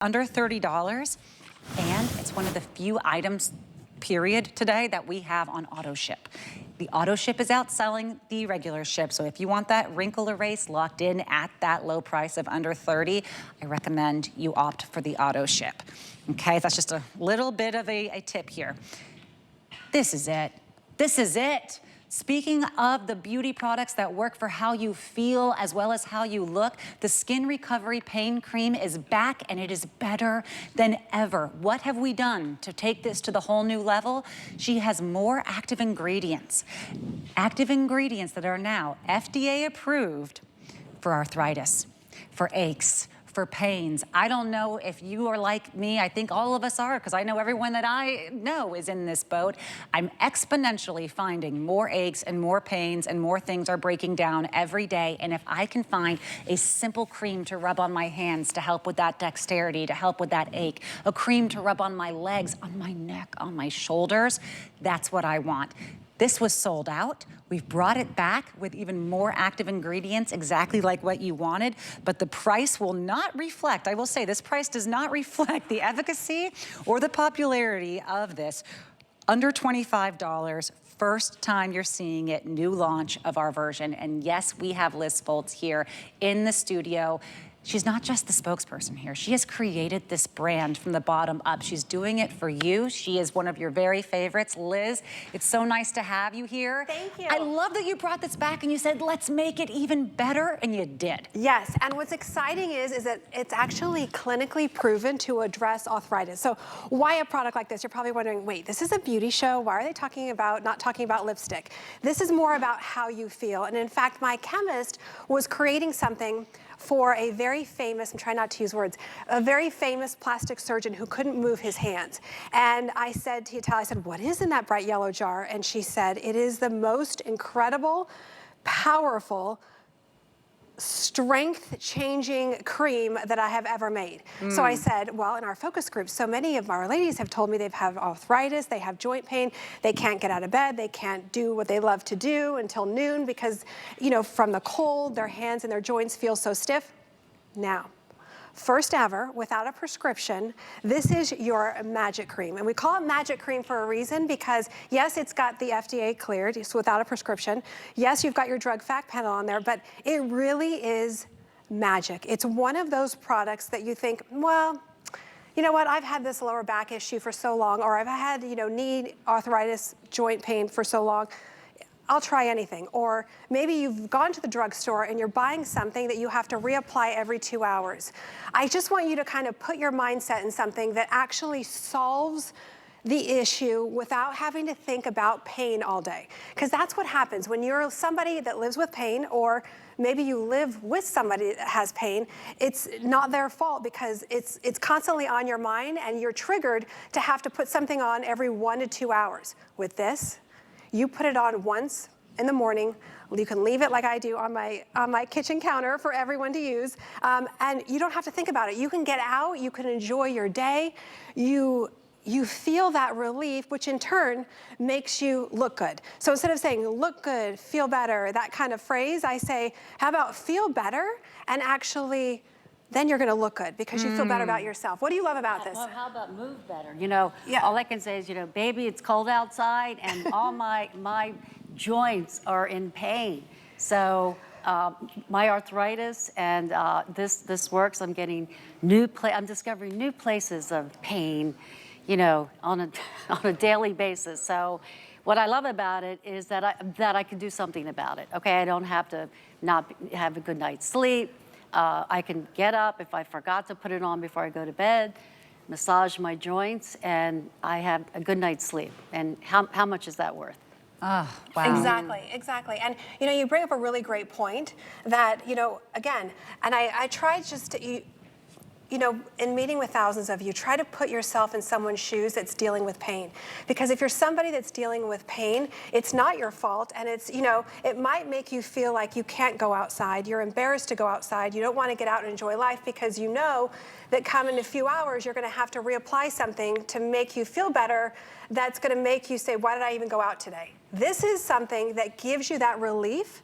under $30, and it's one of the few items, period, today that we have on auto ship. The auto ship is outselling the regular ship, so if you want that wrinkle erase locked in at that low price of under $30, I recommend you opt for the auto ship. Okay, that's just a little bit of a tip here. This is it. This is it. Speaking of the beauty products that work for how you feel as well as how you look, the SkinRecovery Pain Cream is back and it is better than ever. What have we done to take this to the whole new level? She has more active ingredients that are now FDA approved for arthritis, for aches, for pains. I don't know if you are like me. I think all of us are, because I know everyone that I know is in this boat. I'm exponentially finding more aches and more pains and more things are breaking down every day. And if I can find a simple cream to rub on my hands to help with that dexterity, to help with that ache, a cream to rub on my legs, on my neck, on my shoulders, that's what I want. This was sold out. We've brought it back with even more active ingredients, exactly like what you wanted, but the price will not reflect, I will say, this price does not reflect the efficacy or the popularity of this. Under $25, first time you're seeing it, new launch of our version. And yes, we have Liz Foltz here in the studio. She's not just the spokesperson here. She has created this brand from the bottom up. She's doing it for you. She is one of your very favorites. Liz, it's so nice to have you here. Thank you. I love that you brought this back and you said, let's make it even better, and you did. Yes, and what's exciting is that it's actually clinically proven to address arthritis. So why a product like this? You're probably wondering, wait, this is a beauty show. Why are they not talking about lipstick? This is more about how you feel. And in fact, my chemist was creating something for a very famous, I'm trying not to use words, a very famous plastic surgeon who couldn't move his hands. And I said to Tala, I said, what is in that bright yellow jar? And she said, it is the most incredible, powerful, strength-changing cream that I have ever made. So I said, well, in our focus group, so many of our ladies have told me they've had arthritis, they have joint pain, they can't get out of bed, they can't do what they love to do until noon because, you know, from the cold, their hands and their joints feel so stiff. Now, first ever, without a prescription, this is your magic cream. And we call it magic cream for a reason because, yes, it's got the FDA cleared, it's without a prescription. Yes, you've got your drug fact panel on there, but it really is magic. It's one of those products that you think, well, you know what, I've had this lower back issue for so long, or I've had, you know, knee arthritis, joint pain for so long. I'll try anything. Or maybe you've gone to the drugstore and you're buying something that you have to reapply every 2 hours. I just want you to kind of put your mindset in something that actually solves the issue without having to think about pain all day. Because that's what happens when you're somebody that lives with pain, or maybe you live with somebody that has pain. It's not their fault because it's constantly on your mind and you're triggered to have to put something on every 1 to 2 hours. With this, you put it on once in the morning. You can leave it like I do on my kitchen counter for everyone to use, and you don't have to think about it. You can get out, you can enjoy your day. You feel that relief, which in turn makes you look good. So instead of saying look good, feel better, that kind of phrase, I say, how about feel better, and actually then you're gonna look good because you feel better about yourself. What do you love about this? Well, how about move better? You know, Yeah. all I can say is, you know, baby, it's cold outside and all my joints are in pain. So my arthritis and this works. I'm getting I'm discovering new places of pain, you know, on a daily basis. So what I love about it is that I can do something about it. Okay, I don't have to not have a good night's sleep. I can get up if I forgot to put it on before I go to bed, massage my joints, and I have a good night's sleep. And how much is that worth? Oh, wow. Exactly, exactly. And you know, you bring up a really great point that, you know, again, and I try just to, you know, in meeting with thousands of you, try to put yourself in someone's shoes that's dealing with pain. Because if you're somebody that's dealing with pain, it's not your fault, and it's, you know, it might make you feel like you can't go outside, you're embarrassed to go outside, you don't want to get out and enjoy life because you know that come in a few hours, you're going to have to reapply something to make you feel better that's going to make you say, why did I even go out today? This is something that gives you that relief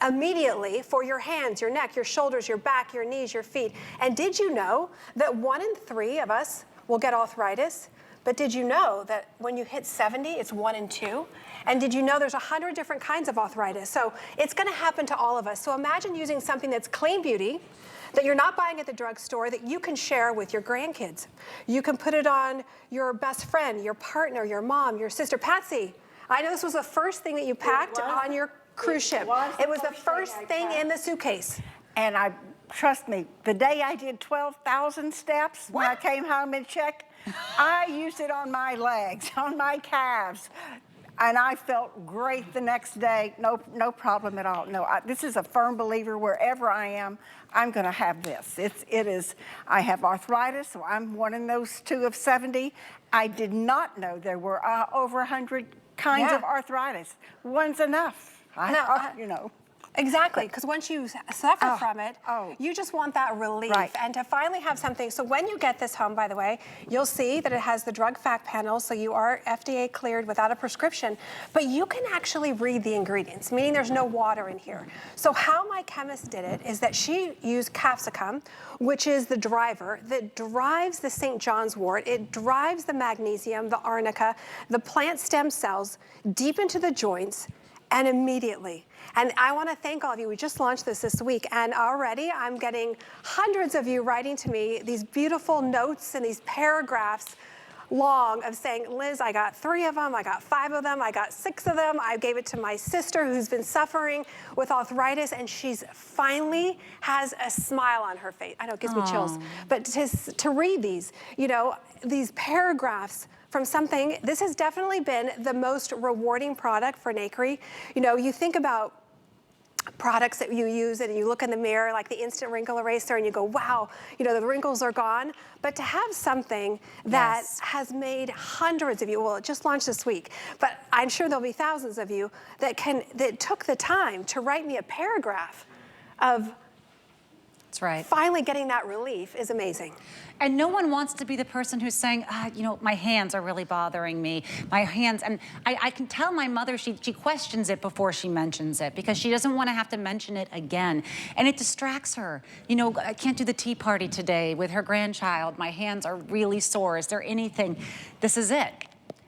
immediately for your hands, your neck, your shoulders, your back, your knees, your feet. And did you know that 1 in 3 of us will get arthritis? But did you know that when you hit 70, it's 1 in 2? And did you know there's 100 different kinds of arthritis? So it's gonna happen to all of us. So imagine using something that's clean beauty, that you're not buying at the drugstore, that you can share with your grandkids. You can put it on your best friend, your partner, your mom, your sister. Patsy, I know this was the first thing that you packed on your cruise ship. It was the first thing in the suitcase. And trust me, the day I did 12,000 steps, when I came home and checked, I used it on my legs, on my calves. And I felt great the next day, no problem at all. No, this is a firm believer. Wherever I am, I'm going to have this. I have arthritis, so I'm one in those 2 of 70. I did not know there were over 100 kinds of arthritis. One's enough. You know. Exactly, because once you suffer from it, you just want that relief. Right. And to finally have something, so when you get this home, by the way, you'll see that it has the drug fact panel, so you are FDA cleared without a prescription, but you can actually read the ingredients, meaning there's no water in here. So how my chemist did it is that she used capsicum, which is the driver that drives the St. John's wort. It drives the magnesium, the arnica, the plant stem cells deep into the joints, and immediately. And I want to thank all of you. We just launched this week, and already I'm getting hundreds of you writing to me these beautiful notes and these paragraphs long of saying, Liz, I got 3 of them, I got 5 of them, I got 6 of them. I gave it to my sister who's been suffering with arthritis, and she's finally has a smile on her face. I know, it gives me chills. But to read these, you know, these paragraphs from something, this has definitely been the most rewarding product for Nakery. You know, you think about products that you use and you look in the mirror like the instant wrinkle eraser and you go, wow, you know, the wrinkles are gone. But to have something that has made hundreds of you, well, it just launched this week, but I'm sure there'll be thousands of you that took the time to write me a paragraph of finally getting that relief is amazing. And no one wants to be the person who's saying, you know, my hands are really bothering me. My hands, and I can tell my mother, she questions it before she mentions it because she doesn't want to have to mention it again. And it distracts her. You know, I can't do the tea party today with her grandchild. My hands are really sore. Is there anything? This is it.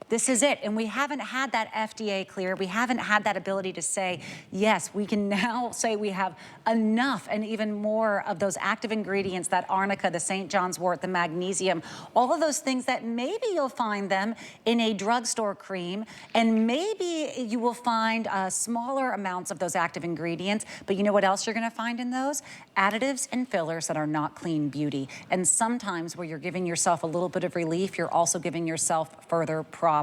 This is it. And we haven't had that FDA clear. We haven't had that ability to say, yes, we can now say we have enough and even more of those active ingredients, that arnica, the St. John's wort, the magnesium, all of those things that maybe you'll find them in a drugstore cream, and maybe you will find smaller amounts of those active ingredients, but you know what else you're gonna find in those? Additives and fillers that are not clean beauty. And sometimes where you're giving yourself a little bit of relief, you're also giving yourself further problems.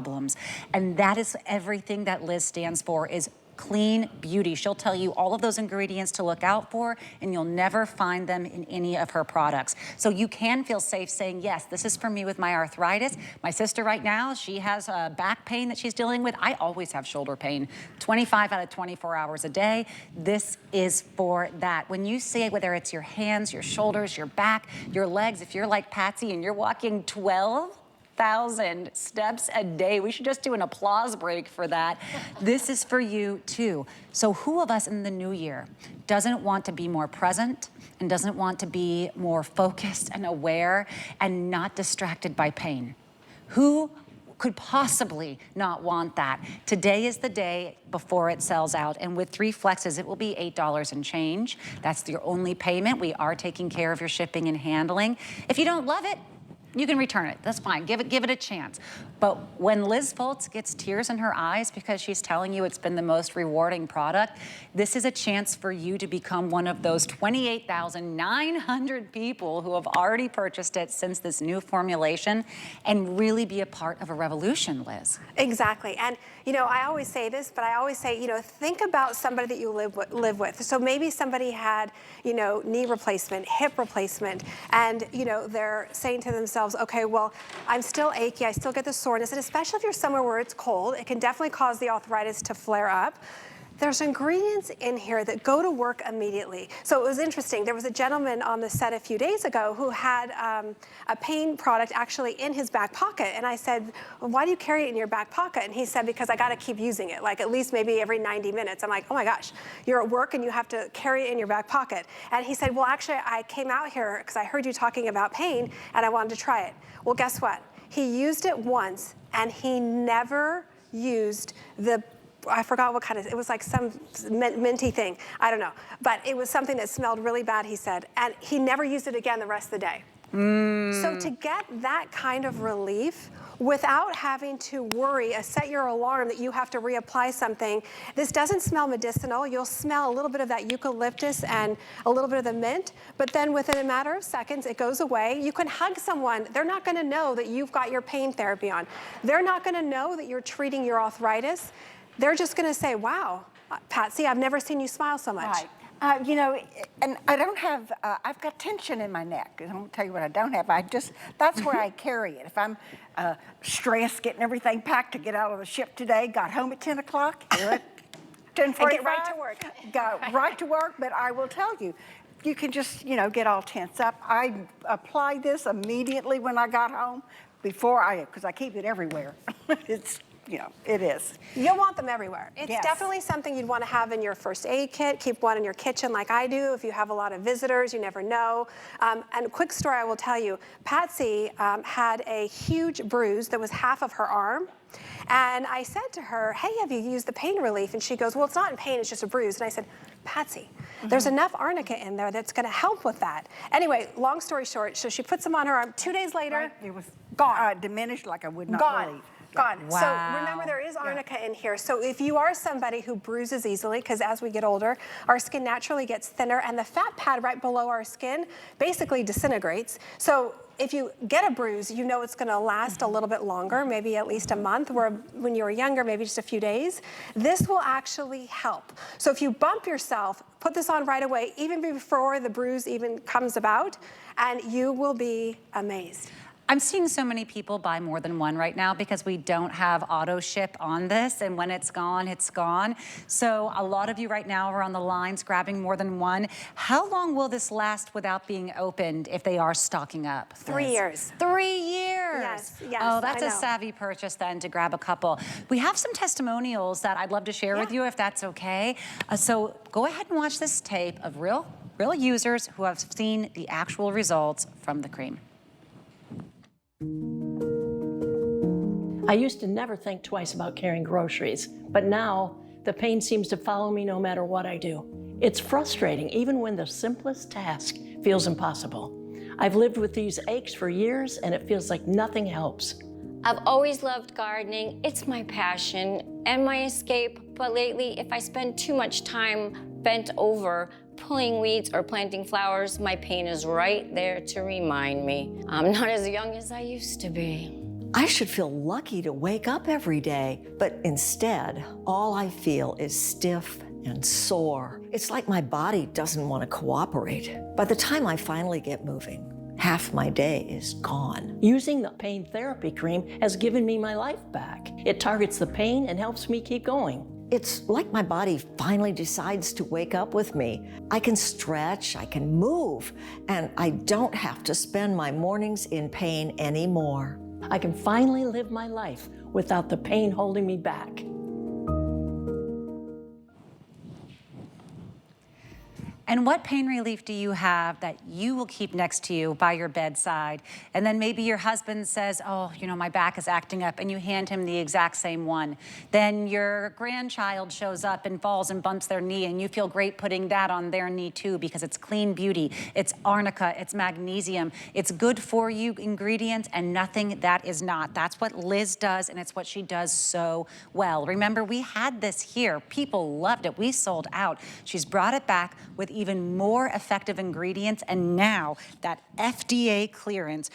And that is everything that Liz stands for, is clean beauty. She'll tell you all of those ingredients to look out for, and you'll never find them in any of her products. So you can feel safe saying, yes, this is for me with my arthritis. My sister right now, she has back pain that she's dealing with. I always have shoulder pain, 25 out of 24 hours a day. This is for that. When you say whether it's your hands, your shoulders, your back, your legs, if you're like Patsy and you're walking 12,000 steps a day. We should just do an applause break for that. This is for you too. So who of us in the new year doesn't want to be more present and doesn't want to be more focused and aware and not distracted by pain? Who could possibly not want that? Today is the day before it sells out, and with 3 flexes, it will be $8 and change. That's your only payment. We are taking care of your shipping and handling. If you don't love it, you can return it. That's fine. Give it a chance. But when Liz Foltz gets tears in her eyes because she's telling you it's been the most rewarding product, this is a chance for you to become one of those 28,900 people who have already purchased it since this new formulation and really be a part of a revolution, Liz. Exactly. And you know, I always say this, but I always say, you know, think about somebody that you live with. So maybe somebody had, you know, knee replacement, hip replacement, and, you know, they're saying to themselves, okay, well, I'm still achy, I still get the soreness, and especially if you're somewhere where it's cold, it can definitely cause the arthritis to flare up. There's ingredients in here that go to work immediately. So it was interesting. There was a gentleman on the set a few days ago who had a pain product actually in his back pocket. And I said, well, why do you carry it in your back pocket? And he said, because I got to keep using it, like at least maybe every 90 minutes. I'm like, oh my gosh, you're at work and you have to carry it in your back pocket. And he said, well, actually, I came out here because I heard you talking about pain and I wanted to try it. Well, guess what? He used it once and he never used I forgot what kind of, it was like some minty thing. I don't know. But it was something that smelled really bad, he said. And he never used it again the rest of the day. So to get that kind of relief without having to worry, set your alarm that you have to reapply something. This doesn't smell medicinal. You'll smell a little bit of that eucalyptus and a little bit of the mint, but then within a matter of seconds, it goes away. You can hug someone. They're not gonna know that you've got your pain therapy on. They're not gonna know that you're treating your arthritis. They're just gonna say, wow, Patsy, I've never seen you smile so much. Right. You know, and I don't have, I've got tension in my neck. I won't tell you what I don't have. That's where I carry it. If I'm stressed, getting everything packed to get out of the ship today, got home at 10 o'clock, here at 10:45. And get right to work. Got right to work, but I will tell you, you can just, get all tense up. I applied this immediately when I got home because I keep it everywhere. It is. You'll want them everywhere. It's Yes. definitely something you'd want to have in your first aid kit. Keep one in your kitchen like I do. If you have a lot of visitors, you never know. And a quick story I will tell you. Patsy had a huge bruise that was half of her arm. And I said to her, hey, have you used the pain relief? And she goes, well, it's not in pain, it's just a bruise. And I said, Patsy, there's enough arnica in there that's gonna help with that. Anyway, long story short, so she puts them on her arm. 2 days later, Right. It was gone. diminished like I would not believe. Gone. Wow. So remember, there is arnica in here. So if you are somebody who bruises easily, because as we get older, our skin naturally gets thinner and the fat pad right below our skin basically disintegrates. So if you get a bruise, you know it's gonna last a little bit longer, maybe at least a month, where when you were younger, maybe just a few days. This will actually help. So if you bump yourself, put this on right away, even before the bruise even comes about, and you will be amazed. I'm seeing so many people buy more than one right now because we don't have auto ship on this, and when it's gone, it's gone. So a lot of you right now are on the lines grabbing more than one. How long will this last without being opened if they are stocking up? 3 years. 3 years? Yes, Oh, that's I a know. savvy purchase then to grab a couple. We have some testimonials that I'd love to share with you if that's okay. So go ahead and watch this tape of real users who have seen the actual results from the cream. I used to never think twice about carrying groceries, but now the pain seems to follow me no matter what I do. It's frustrating, even when the simplest task feels impossible. I've lived with these aches for years, and it feels like nothing helps. I've always loved gardening. It's my passion and my escape, but lately, if I spend too much time bent over, pulling weeds or planting flowers, my pain is right there to remind me I'm not as young as I used to be. I should feel lucky to wake up every day, but instead, all I feel is stiff and sore. It's like my body doesn't want to cooperate. By the time I finally get moving, half my day is gone. Using the pain therapy cream has given me my life back. It targets the pain and helps me keep going. It's like my body finally decides to wake up with me. I can stretch, I can move, and I don't have to spend my mornings in pain anymore. I can finally live my life without the pain holding me back. And what pain relief do you have that you will keep next to you by your bedside? And then maybe your husband says, oh, my back is acting up, and you hand him the exact same one. Then your grandchild shows up and falls and bumps their knee, and you feel great putting that on their knee too, because it's clean beauty, it's arnica, it's magnesium, it's good for you ingredients and nothing that is not. That's what Liz does, and it's what she does so well. Remember, we had this here. People loved it. We sold out. She's brought it back with even more effective ingredients, and now that FDA clearance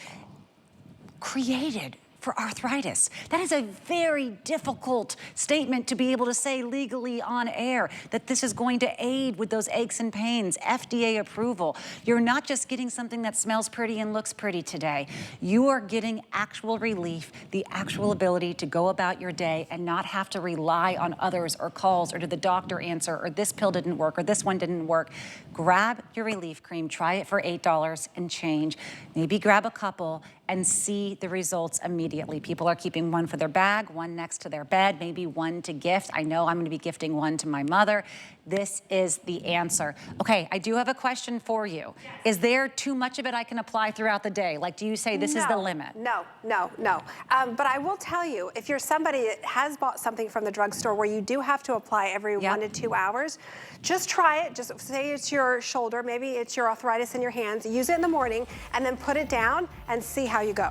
created for arthritis. That is a very difficult statement to be able to say legally on air, that this is going to aid with those aches and pains, FDA approval. You're not just getting something that smells pretty and looks pretty today. You are getting actual relief, the actual ability to go about your day and not have to rely on others or calls or did the doctor answer or this pill didn't work or this one didn't work. Grab your relief cream, try it for $8 and change. Maybe grab a couple and see the results immediately. People are keeping one for their bag, one next to their bed, maybe one to gift. I know I'm gonna be gifting one to my mother. This is the answer. Okay, I do have a question for you. Yes. Is there too much of it I can apply throughout the day? Like, do you say this is the limit? No. But I will tell you, if you're somebody that has bought something from the drugstore where you do have to apply every 1 to 2 hours, just try it. Just say it's your shoulder, maybe it's your arthritis in your hands. Use it in the morning and then put it down and see how you go.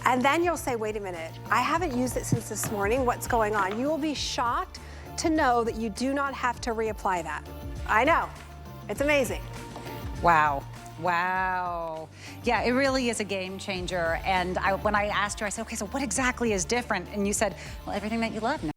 And then you'll say, wait a minute, I haven't used it since this morning. What's going on? You will be shocked to know that you do not have to reapply that. I know, it's amazing. Wow. Wow. Yeah, it really is a game changer. And when I asked you, I said, okay, so what exactly is different? And you said, well, everything that you love now.